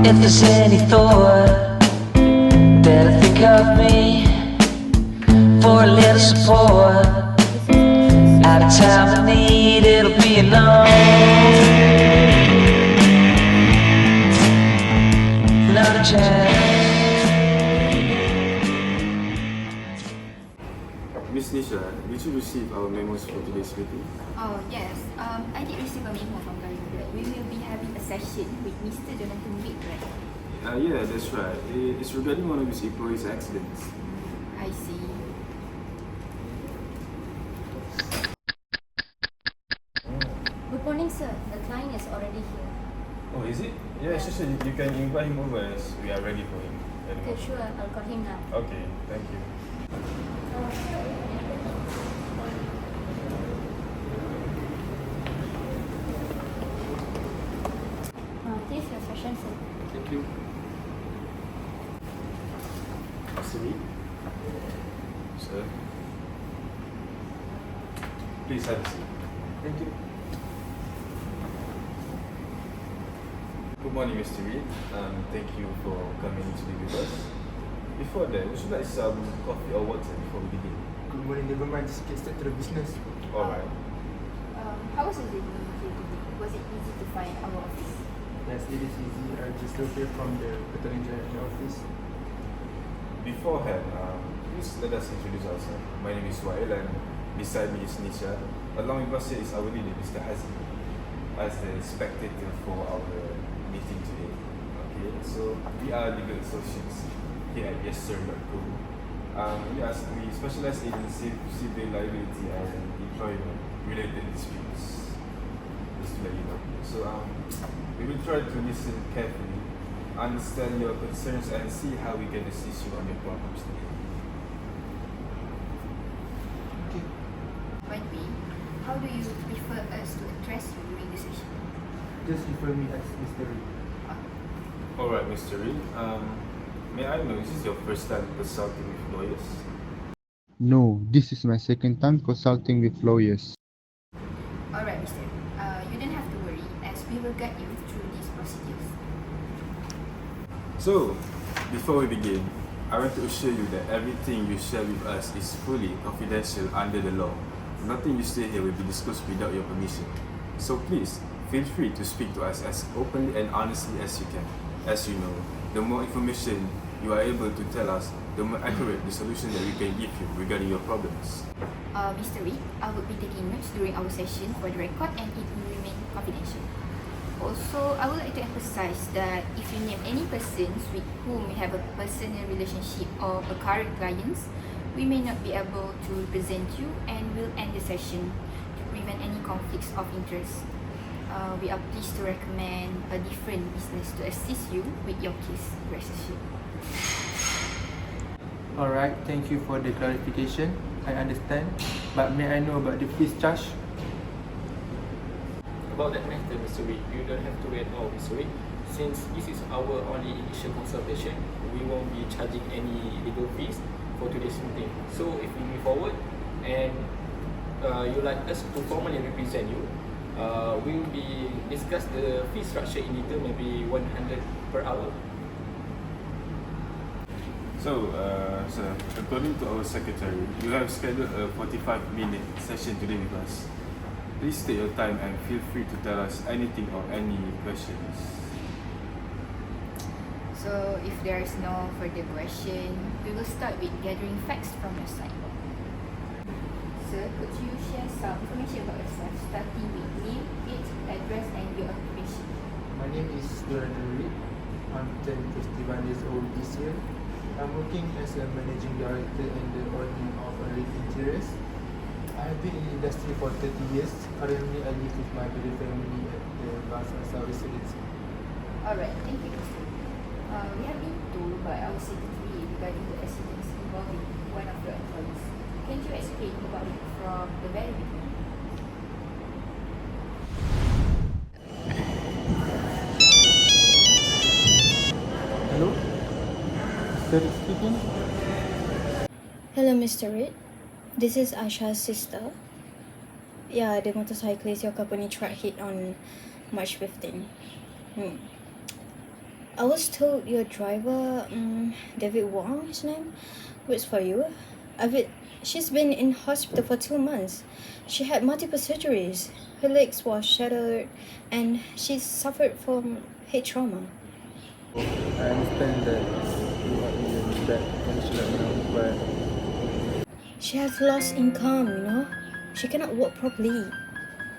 If there's any thought, better think of me for a little support. At a time of need, it'll be enough. Not a chance. Miss Nisha, did you receive our memos for today's meeting? Oh, yes. I did receive a memo from Gary that we will be having a session with Mr. Jonathan Wick, right? Yeah, that's right. It's regarding one of his employees' accidents. I see. Good morning, sir. The client is already here. Oh, is it? Yeah, sure. You can invite him over as we are ready for him. Okay, sure. I'll call him now. Okay, thank you. This is your session, sir. Thank you. Siri? Sir? Please have a seat. Thank you. Good morning, Mr. Reed. Thank you for coming to be with us. Before that, would you like some coffee or water before we begin? Good morning, never mind, just get started to the business. Alright. How was it here today? Was it easy to find our office? Yes, it is easy. I just located from the Petelinja office. Beforehand, please let us introduce ourselves. My name is Wael and beside me is Nisha. Along with us here is our leader, Mr. Hazim, as the spectator for our meeting today. Okay, so we are legal associates here at YesSir.co. We specialize in civil liability and employment related disputes. Just to let you know. So we will try to listen carefully, understand your concerns, and see how we can assist you on your problems today. Okay. By the way, how do you prefer us to address you during the session? Just refer me as Mr. Reed. Alright, Mr. Reed. May I know, is this your first time consulting with lawyers? No, this is my second time consulting with lawyers. Alright, Mr. You don't have to worry as we will guide you through these procedures. So, before we begin, I want to assure you that everything you share with us is fully confidential under the law. Nothing you say here will be discussed without your permission. So please, feel free to speak to us as openly and honestly as you can. As you know, the more information you are able to tell us, the more accurate the solution that we can give you regarding your problems. Mr. Wick, I will be taking notes during our session for the record and it will remain confidential. Also, I would like to emphasize that if you name any persons with whom we have a personal relationship or a current clients, we may not be able to represent you and will end the session to prevent any conflicts of interest. We are pleased to recommend a different business to assist you with your case resolution. Alright, thank you for the clarification. I understand, but may I know about the fees charged? About that matter, Mr. Wick, you don't have to worry at all, Mr. Wick. Since this is our only initial consultation, we won't be charging any legal fees for today's meeting. So if we move forward and you like us to formally represent you, we will be discuss the fee structure in detail, maybe 100 per hour. So, sir, according to our secretary, you have scheduled a 45-minute session today with us. Please take your time and feel free to tell us anything or any questions. So if there is no further question, we will start with gathering facts from your side. Sir, could you share some information about yourself, starting with name, age, address, and your occupation? My name is Jonathan Reed. I'm 51 years old this year. I'm working as a managing director and the owner of a Reed Interiors. I have been in the industry for 30 years. Currently, I live with my brother family at the Basel South Residency. Alright, thank you. We have been told by our secretary regarding the accidents involving one of your employees. Can you explain about it from the very beginning? Hello? Mr. Reed speaking? Hello, Mr. Reed. This is Asha's sister. Yeah, the motorcyclist your company truck hit on March 15. I was told your driver, David Wong, his name, works for you. She's been in hospital for 2 months. She had multiple surgeries. Her legs were shattered, and she suffered from head trauma. I understand that you are in bad condition right now, but She has lost income, you know. She cannot walk properly.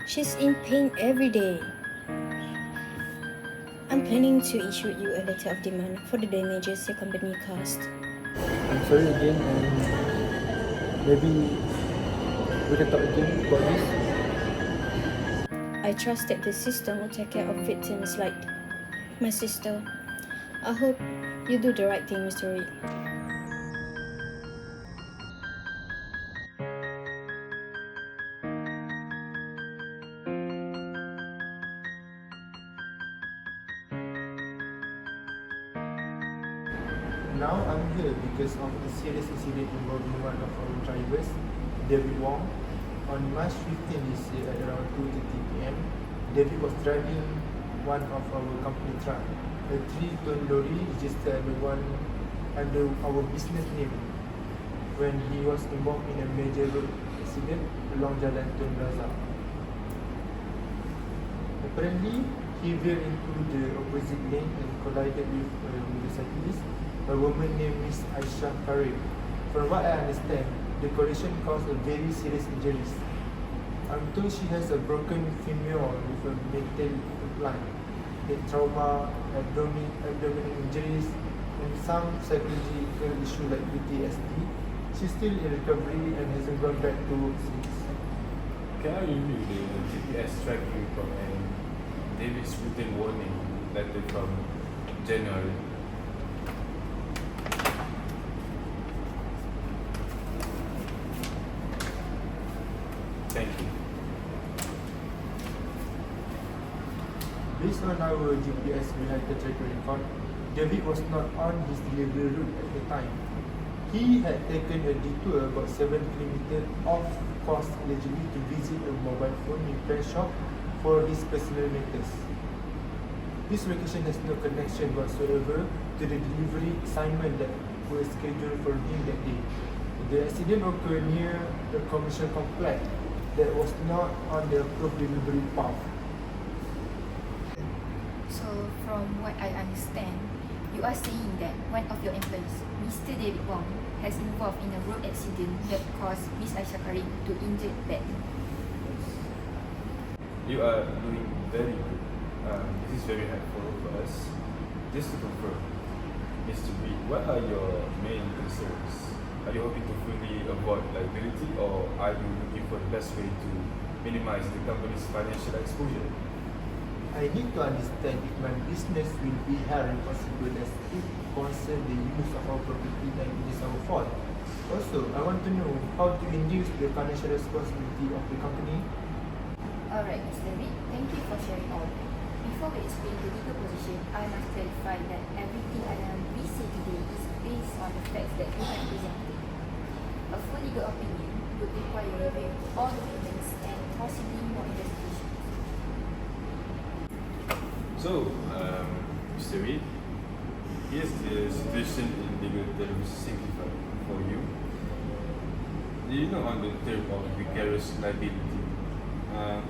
She's in pain every day. I'm planning to issue you a letter of demand for the damages your company caused. I'm sorry again, and maybe we can talk again about this. I trust that the system will take care of victims like my sister. I hope you do the right thing, Mr. Reed. Now I'm here because of a serious incident involving one of our drivers, David Wong. On March 15 this year at around 2:30 p.m., David was driving one of our company truck, a 3-ton lorry registered under our business name, when he was involved in a major road accident along Jalan Tun Razak. Apparently, he veered into the opposite lane and collided with a motorcyclist, a woman named Miss Aisha Karim. From what I understand, the collision caused a very serious injuries. I'm told she has a broken femur with a metal implant, head trauma, abdominal injuries, and some psychological issue like PTSD. She's still in recovery and hasn't gone back to work since. Can I review the GPS tracking report and David's written warning letter from January? Thank you. Based on our GPS vehicle tracker record, David was not on his delivery route at the time. He had taken a detour about 7 km off course allegedly to visit a mobile phone repair shop for his personal matters. This vacation has no connection whatsoever to the delivery assignment that was scheduled for him that day. The accident occurred near the commercial complex that was not on the approved delivery path. So from what I understand, you are saying that one of your employees, Mr. David Wong, has involved in a road accident that caused Miss Aisha Karim to injure badly. You are doing very good. This is very helpful for us. Just to confirm, Mr. B, what are your main concerns? Are you hoping to fully avoid liability, or are you looking for the best way to minimize the company's financial exposure? I need to understand if my business will be held responsible as it concerns the use of our property and it is our fault. Also, I want to know how to induce the financial responsibility of the company. Alright, Mr. Reed, thank you for sharing all. Before we explain the legal position, I must clarify that everything we say today is based on the facts that we have presented. A full legal opinion would require review of all documents and possibly more investigation. So, Mr. Reed, here's the situation in legal terms simplified for you. Do you know on the term of vicarious liability?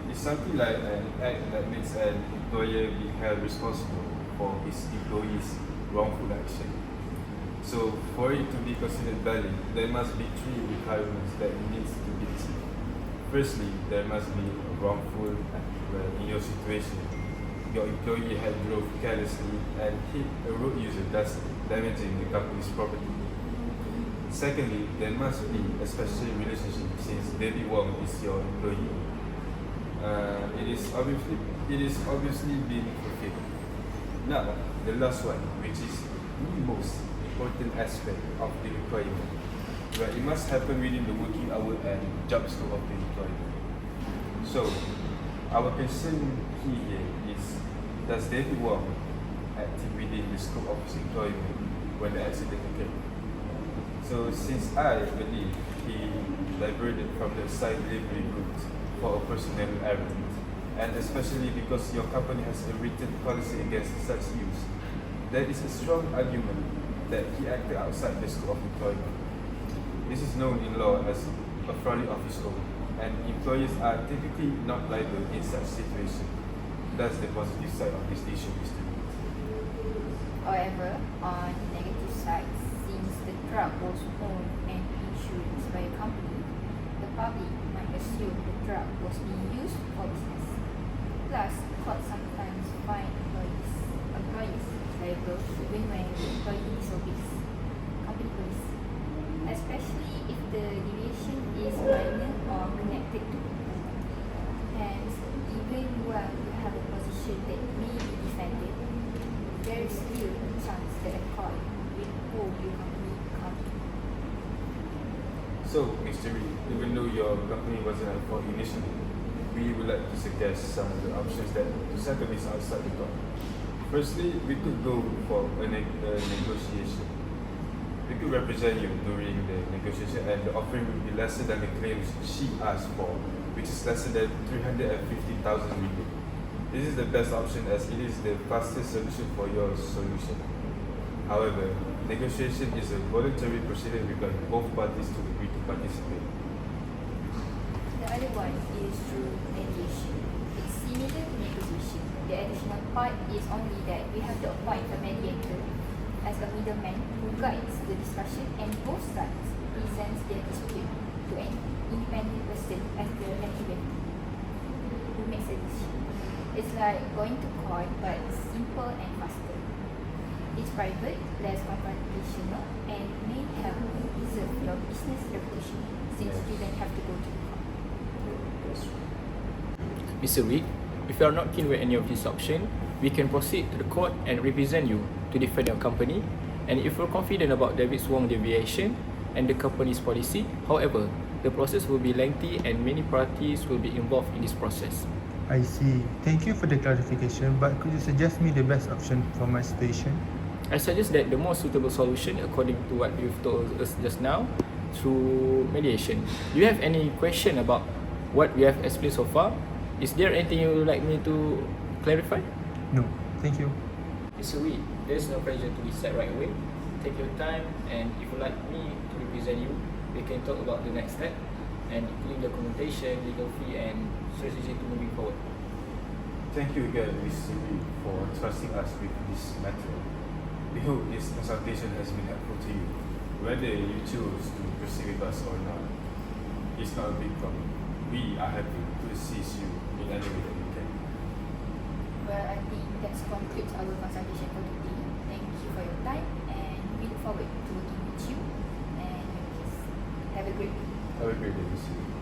It's something like an act that makes an employer be held responsible for his employee's wrongful action. So, for it to be considered valid, there must be 3 requirements that needs to be achieved. Firstly, there must be a wrongful act. Well, in your situation, your employee had drove carelessly and hit a road user, thus damaging the company's property. Secondly, there must be a special relationship since David Wong is your employee. It is obviously being fulfilled. Now, the last one, which is the most important aspect of the requirement, where it must happen within the working hour and job scope of the employee. So, our concern here is, does David Wong act within the scope of his employment when the accident occurred? So, since I believe he diverted from the side delivery route for a personal errand, and especially because your company has a written policy against such use, there is a strong argument that he acted outside the scope of employment. This is known in law as a fraud of his own, and employers are typically not liable in such situation. That's the positive side of this issue, Mr. Lee. However, on the negative side, since the truck was owned and insured by a company, the public might assume the truck was being used for business. Plus, courts sometimes find employees liable even when the employee disobeys company policy, especially if the deviation is minor or connected to. Hence, even while you have a position that may be defended, there is still a chance that a court will hold your company accountable. So, Mr. Lee, even though your company wasn't at fault initially, we would like to suggest some of the options that to settle this outside the court. Firstly, we could go for a negotiation. We could represent you during the negotiation, and the offering would be lesser than the claims she asked for, which is lesser than 350,000 ringgit. This is the best option as it is the fastest solution for your solution. However, negotiation is a voluntary procedure requiring both parties to agree to participate. The other one is through mediation. It's similar to negotiation. The additional part is only that we have to appoint a mediator as a middleman who guides the discussion, and both sides presents their dispute to an independent person as the advocate who makes a decision. It's like going to court, but simple and faster. It's private, less confrontational, and may help preserve your business reputation since you don't have to go to court. Mr. Reed, if you are not keen with any of these options, we can proceed to the court and represent you to defend your company. And if you're confident about David Wong deviation and the company's policy, however, the process will be lengthy and many parties will be involved in this process. I see. Thank you for the clarification, but could you suggest me the best option for my situation? I suggest that the most suitable solution, according to what you've told us just now, through mediation. Do you have any question about what we have explained so far? Is there anything you would like me to clarify? No, thank you. Mr. Reed, there is no pressure to decide right away. Take your time, and if you like me to represent you, we can talk about the next step, and including documentation, legal fee, and strategy to moving forward. Thank you again, Mr. Lee, for trusting us with this matter. We hope this consultation has been helpful to you. Whether you choose to proceed with us or not, it's not a big problem. We are happy to assist you in any way that we can. Well, I think that concludes our consultation for today. Thank you for your time, and we look forward to working with you and your case. Have a great day. Have a great day, Mr. Lee.